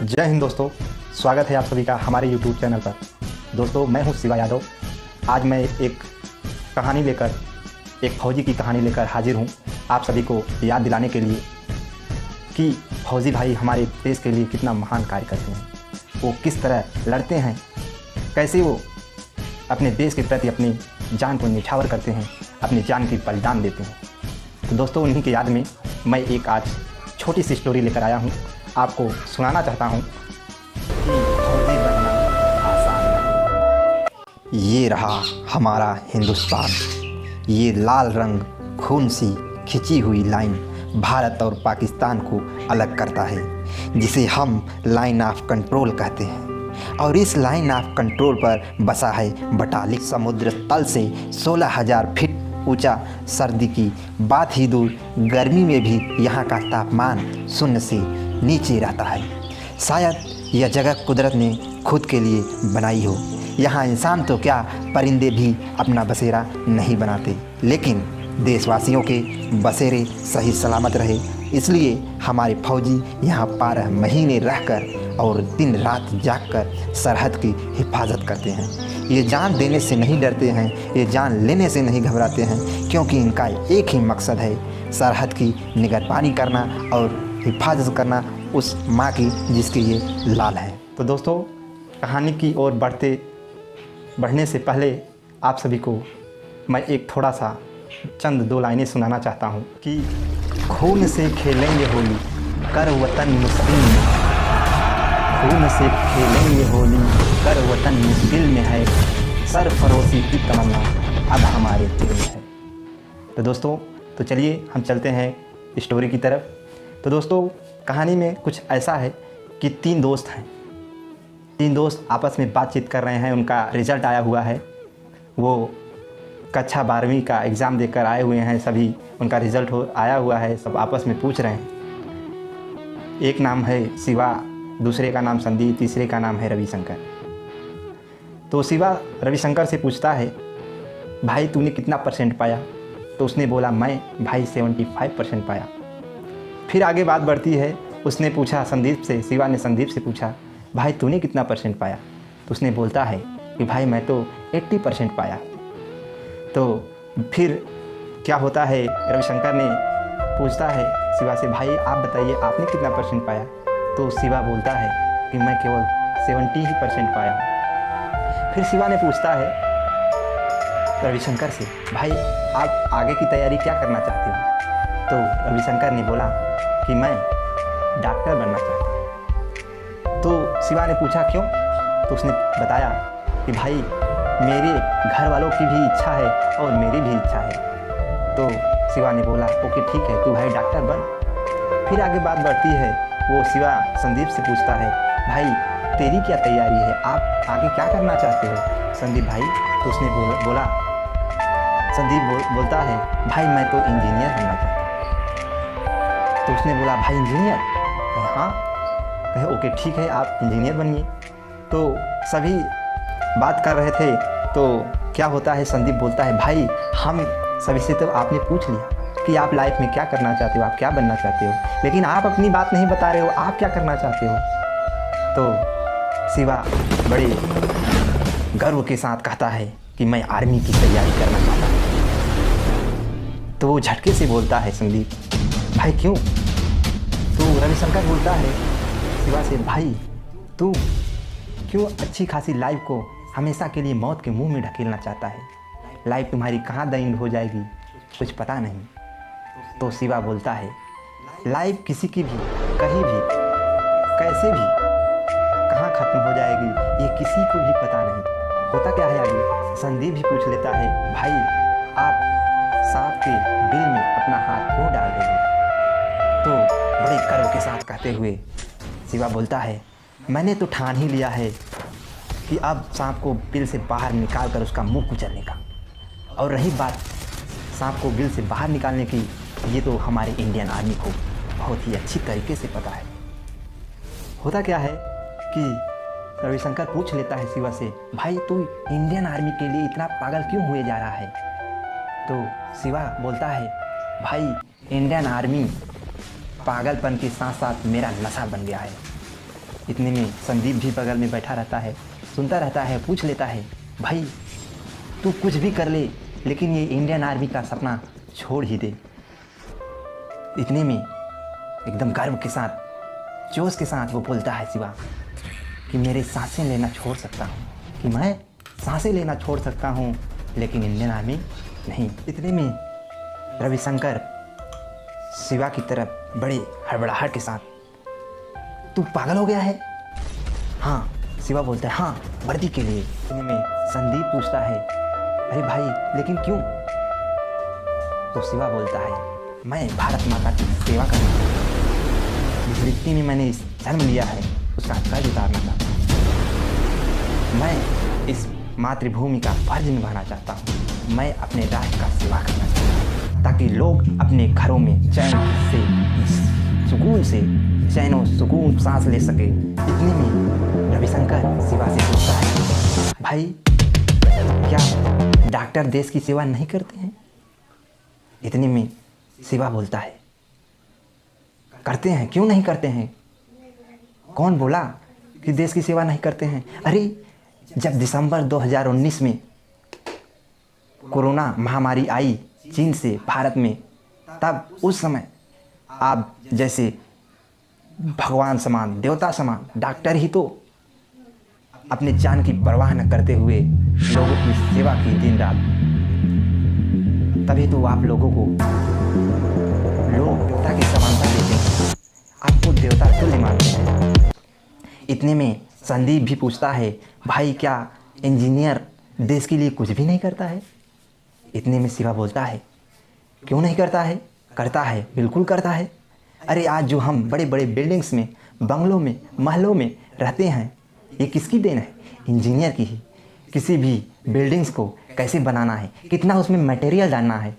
जय हिंद दोस्तों, स्वागत है आप सभी का हमारे यूट्यूब चैनल पर। दोस्तों, मैं हूं शिवा यादव। आज मैं एक कहानी लेकर, एक फौजी की कहानी लेकर हाजिर हूं आप सभी को याद दिलाने के लिए कि फौजी भाई हमारे देश के लिए कितना महान कार्य करते हैं, वो किस तरह लड़ते हैं, कैसे वो अपने देश के प्रति अपनी जान को निछावर करते हैं, अपनी जान की बलिदान देते हैं। तो दोस्तों, उन्हीं की याद में मैं एक आज छोटी सी स्टोरी लेकर आया हूँ, आपको सुनाना चाहता हूँ कि फौजी बनना आसान नहीं। ये रहा हमारा हिंदुस्तान, ये लाल रंग खून सी खिंची हुई लाइन भारत और पाकिस्तान को अलग करता है, जिसे हम लाइन ऑफ कंट्रोल कहते हैं। और इस लाइन ऑफ कंट्रोल पर बसा है बटालिक। समुद्र तल से 16,000 फीट ऊंचा, सर्दी की बात ही दूर, गर्मी में भी यहाँ का तापमान शून्य से नीचे रहता है। शायद यह जगह कुदरत ने खुद के लिए बनाई हो। यहाँ इंसान तो क्या, परिंदे भी अपना बसेरा नहीं बनाते, लेकिन देशवासियों के बसेरे सही सलामत रहे, इसलिए हमारे फौजी यहाँ 12 महीने रहकर और दिन रात जागकर सरहद की हिफाजत करते हैं। ये जान देने से नहीं डरते हैं, ये जान लेने से नहीं घबराते हैं, क्योंकि इनका एक ही मकसद है, सरहद की निगरानी करना और हिफाजत करना उस माँ की जिसके ये लाल है। तो दोस्तों, कहानी की ओर बढ़ने से पहले आप सभी को मैं एक थोड़ा सा चंद 2 लाइनें सुनाना चाहता हूँ कि खून से खेलेंगे होली, कर वतन मुश्किल में, खून से खेलेंगे होली, कर वतन मुश्किल में है, सरफरोशी की तमन्ना अब हमारे दिल में है। तो दोस्तों, तो चलिए हम चलते हैं स्टोरी की तरफ। तो दोस्तों, कहानी में कुछ ऐसा है कि 3 दोस्त हैं। 3 दोस्त आपस में बातचीत कर रहे हैं, उनका रिज़ल्ट आया हुआ है, वो कक्षा 12वीं का एग्ज़ाम देकर आए हुए हैं, सभी उनका रिज़ल्ट आया हुआ है, सब आपस में पूछ रहे हैं। एक नाम है शिवा, दूसरे का नाम संदीप, तीसरे का नाम है रविशंकर। तो शिवा रविशंकर से पूछता है, भाई तूने कितना परसेंट पाया? तो उसने बोला, मैं भाई 75% पाया। फिर आगे बात बढ़ती है, उसने पूछा संदीप से, शिवा ने संदीप से पूछा, भाई तूने कितना परसेंट पाया? तो उसने बोलता है कि भाई मैं तो 80% पाया। तो फिर क्या होता है, रविशंकर ने पूछता है शिवा से, भाई आप बताइए आपने कितना परसेंट पाया? तो शिवा बोलता है कि मैं केवल 70% पाया। फिर शिवा ने पूछता है रविशंकर से, भाई आप आगे की तैयारी क्या करना चाहते हो? तो रविशंकर ने बोला कि मैं डॉक्टर बनना चाहता हूँ। तो शिवा ने पूछा क्यों? तो उसने बताया कि भाई मेरे घर वालों की भी इच्छा है और मेरी भी इच्छा है। तो शिवा ने बोला, ओके ठीक है, तू भाई डॉक्टर बन। फिर आगे बात बढ़ती है, वो शिवा संदीप से पूछता है, भाई तेरी क्या तैयारी है, आप आगे क्या करना चाहते हो संदीप भाई? तो उसने बोला, संदीप बोलता है, भाई मैं तो इंजीनियर बनना चाहता हूँ। तो उसने बोला, भाई इंजीनियर? हाँ। कहे ओके ठीक है, आप इंजीनियर बनिए। तो सभी बात कर रहे थे, तो क्या होता है, संदीप बोलता है, भाई हम सभी से तो आपने पूछ लिया कि आप लाइफ में क्या करना चाहते हो, आप क्या बनना चाहते हो, लेकिन आप अपनी बात नहीं बता रहे हो, आप क्या करना चाहते हो? तो शिवा बड़े गर्व के साथ कहता है कि मैं आर्मी की तैयारी करना चाहता हूँ। तो वो झटके से बोलता है संदीप, भाई क्यों? तो रविशंकर बोलता है शिवा से, भाई तू क्यों अच्छी खासी लाइफ को हमेशा के लिए मौत के मुंह में ढकेलना चाहता है? लाइफ तुम्हारी कहाँ द एंड हो जाएगी कुछ पता नहीं। तो शिवा बोलता है, लाइफ किसी की भी, कहीं भी, कैसे भी, कहाँ ख़त्म हो जाएगी ये किसी को भी पता नहीं। होता क्या है आगे? संदीप भी पूछ लेता है, भाई आप सांप के बिल में अपना हाथ क्यों डाल रहे हो? तो बड़े गर्व के साथ कहते हुए शिवा बोलता है, मैंने तो ठान ही लिया है कि अब सांप को बिल से बाहर निकाल कर उसका मुंह कुचलने का। और रही बात सांप को बिल से बाहर निकालने की, ये तो हमारे इंडियन आर्मी को बहुत ही अच्छी तरीके से पता है। होता क्या है कि रविशंकर पूछ लेता है शिवा से, भाई तू इंडियन आर्मी के लिए इतना पागल क्यों हुए जा रहा है? तो शिवा बोलता है, भाई इंडियन आर्मी पागलपन के साथ साथ मेरा नशा बन गया है। इतने में संदीप भी बगल में बैठा रहता है, सुनता रहता है, पूछ लेता है, भाई तू कुछ भी कर ले लेकिन ये इंडियन आर्मी का सपना छोड़ ही दे। इतने में एकदम गर्व के साथ, जोश के साथ वो बोलता है शिवा कि मेरे सांसें लेना छोड़ सकता हूँ, कि मैं सांसें लेना छोड़ सकता हूँ लेकिन इंडियन आर्मी नहीं। इतने में रविशंकर शिवा की तरफ बड़े हड़बड़ाहट के साथ, तू पागल हो गया है? हाँ, शिवा बोलता है, हाँ वर्दी के लिए। इतने में संदीप पूछता है, अरे भाई लेकिन क्यों? तो शिवा बोलता है, मैं भारत माता की सेवा करना चाहता हूँ, जिस व्यक्ति में मैंने जन्म लिया है उसका कर्ज उतारना चाहता हूँ, मैं इस मातृभूमि का फर्ज निभाना चाहता हूँ, मैं अपने राष्ट्र का सेवा करना चाहता हूँ ताकि लोग अपने घरों में चैन से, सुकून से, चैनो सुकून सांस ले सके। इतने में रविशंकर शिवा से पूछता है, भाई क्या डॉक्टर देश की सेवा नहीं करते हैं? इतने में शिवा बोलता है, करते हैं, क्यों नहीं करते हैं? कौन बोला कि देश की सेवा नहीं करते हैं? अरे जब दिसंबर 2019 में कोरोना महामारी आई चीन से भारत में, तब उस समय आप जैसे भगवान समान, देवता समान डॉक्टर ही तो अपने जान की परवाह न करते हुए लोगों की सेवा की दिन रात, तभी तो आप लोगों को लोग देवता की समानता देते हैं, आपको देवता तुल्य मानते हैं। इतने में संदीप भी पूछता है, भाई क्या इंजीनियर देश के लिए कुछ भी नहीं करता है? इतने में शिवा बोलता है, क्यों नहीं करता है? करता है, बिल्कुल करता है। अरे आज जो हम बड़े बड़े बिल्डिंग्स में, बंगलों में, महलों में रहते हैं, ये किसकी देन है? इंजीनियर की ही। किसी भी बिल्डिंग्स को कैसे बनाना है, कितना उसमें मटेरियल डालना है,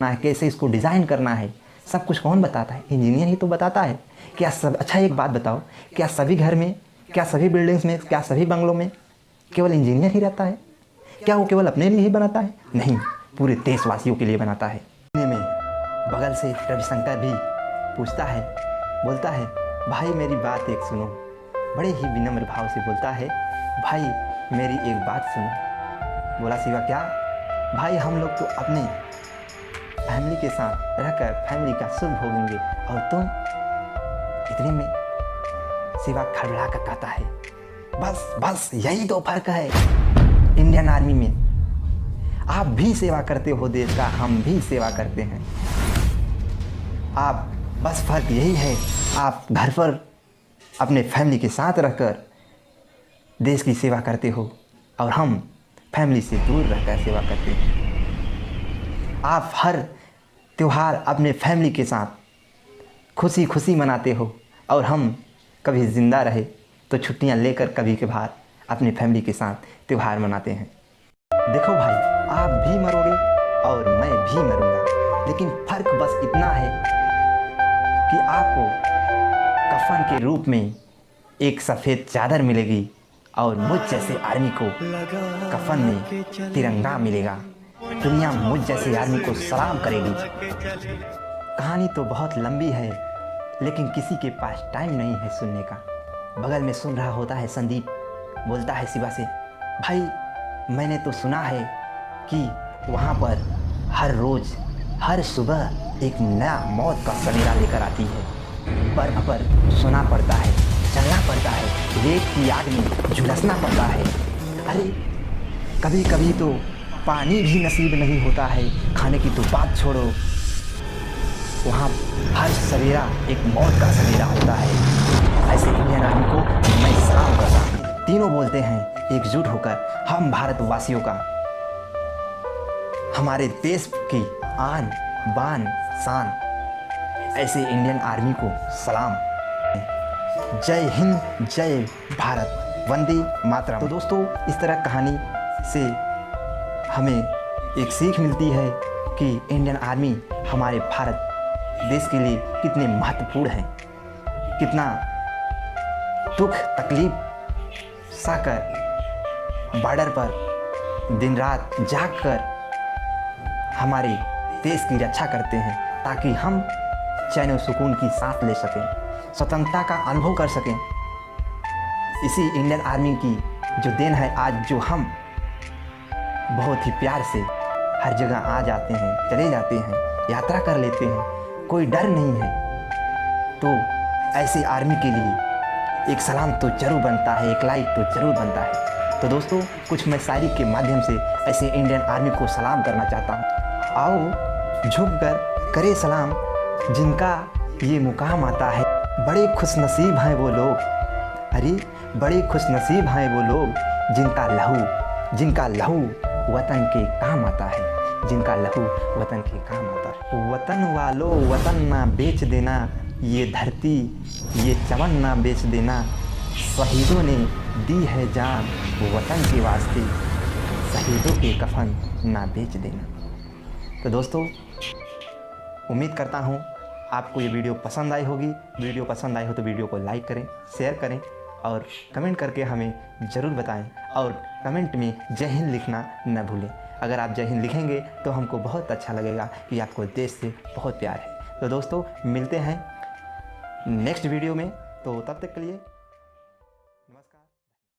कैसे इसको डिज़ाइन करना है, सब कुछ कौन बताता है? इंजीनियर ही तो बताता है। क्या सब, अच्छा एक बात बताओ, क्या सभी घर में, क्या सभी बिल्डिंग्स में, क्या सभी बंगलों में केवल इंजीनियर ही रहता है? क्या वो केवल अपने लिए ही बनाता है? नहीं, पूरे देशवासियों के लिए बनाता है। इतने में बगल से रविशंकर भी पूछता है, बोलता है, भाई मेरी बात एक सुनो। बड़े ही विनम्र भाव से बोलता है, भाई मेरी एक बात सुनो। बोला शिवा, क्या? भाई हम लोग तो अपने फैमिली के साथ रहकर फैमिली का सुख भोगेंगे और तुम? इतने में शिवा खड़बड़ा कर कहता है, बस बस यही तो फर्क है इंडियन आर्मी में। आप भी सेवा करते हो देश का, हम भी सेवा करते हैं। आप, बस फर्क यही है, आप घर पर अपने फैमिली के साथ रहकर देश की सेवा करते हो और हम फैमिली से दूर रहकर सेवा करते हैं। आप हर त्यौहार अपने फैमिली के साथ खुशी खुशी मनाते हो और हम कभी ज़िंदा रहे तो छुट्टियां लेकर कभी कभार अपने फैमिली के साथ त्यौहार मनाते हैं। देखो भाई, आप भी मरोगे और मैं भी मरूंगा, लेकिन फ़र्क बस इतना है कि आपको कफन के रूप में एक सफ़ेद चादर मिलेगी और मुझ जैसे आर्मी को कफन में तिरंगा मिलेगा। दुनिया मुझ जैसे आदमी को सलाम करेगी। कहानी तो बहुत लंबी है लेकिन किसी के पास टाइम नहीं है सुनने का। बगल में सुन रहा होता है संदीप, बोलता है शिवा से, भाई मैंने तो सुना है कि वहाँ पर हर रोज़ हर सुबह एक नया मौत का सवेरा लेकर आती है। बर्फ पर सोना पड़ता है, चलना पड़ता है, रेत की आग में झुलसना पड़ता है। अरे कभी कभी तो पानी भी नसीब नहीं होता है, खाने की तो बात छोड़ो। वहाँ हर सवेरा एक मौत का सवेरा होता है। ऐसे इंडियन आर्मी को मैं सलाम करता हूँ। तीनों बोलते हैं एकजुट होकर, हम भारतवासियों का, हमारे देश की आन बान शान, ऐसे इंडियन आर्मी को सलाम। जय हिंद, जय भारत, वंदे मातरम। तो दोस्तों, इस तरह कहानी से हमें एक सीख मिलती है कि इंडियन आर्मी हमारे भारत देश के लिए कितने महत्वपूर्ण हैं, कितना दुख तकलीफ सहकर बॉर्डर पर दिन रात जागकर हमारे देश की रक्षा करते हैं ताकि हम चैन और सुकून की सांस ले सकें, स्वतंत्रता का अनुभव कर सकें। इसी इंडियन आर्मी की जो देन है आज जो हम बहुत ही प्यार से हर जगह आ जाते हैं, चले जाते हैं, यात्रा कर लेते हैं, कोई डर नहीं है। तो ऐसे आर्मी के लिए एक सलाम तो जरूर बनता है, एक लाइक तो जरूर बनता है। तो दोस्तों कुछ मैं शायरी के माध्यम से ऐसे इंडियन आर्मी को सलाम करना चाहता हूँ। आओ झुककर करे सलाम जिनका ये मुकाम आता है। बड़े खुशनसीब हैं वो लोग, अरे बड़े खुशनसीब हैं वो लोग जिनका लहू वतन के काम आता है, जिनका लहू वतन के काम आता है। वतन वालों वतन ना बेच देना, ये धरती ये चमन ना बेच देना। शहीदों ने दी है जान वतन के वास्ते, शहीदों के कफन ना बेच देना। तो दोस्तों उम्मीद करता हूँ आपको ये वीडियो पसंद आई होगी। वीडियो पसंद आई हो तो वीडियो को लाइक करें, शेयर करें और कमेंट करके हमें ज़रूर बताएं। और कमेंट में जय हिंद लिखना न भूलें। अगर आप जय हिंद लिखेंगे तो हमको बहुत अच्छा लगेगा कि आपको देश से बहुत प्यार है। तो दोस्तों मिलते हैं नेक्स्ट वीडियो में, तो तब तक के लिए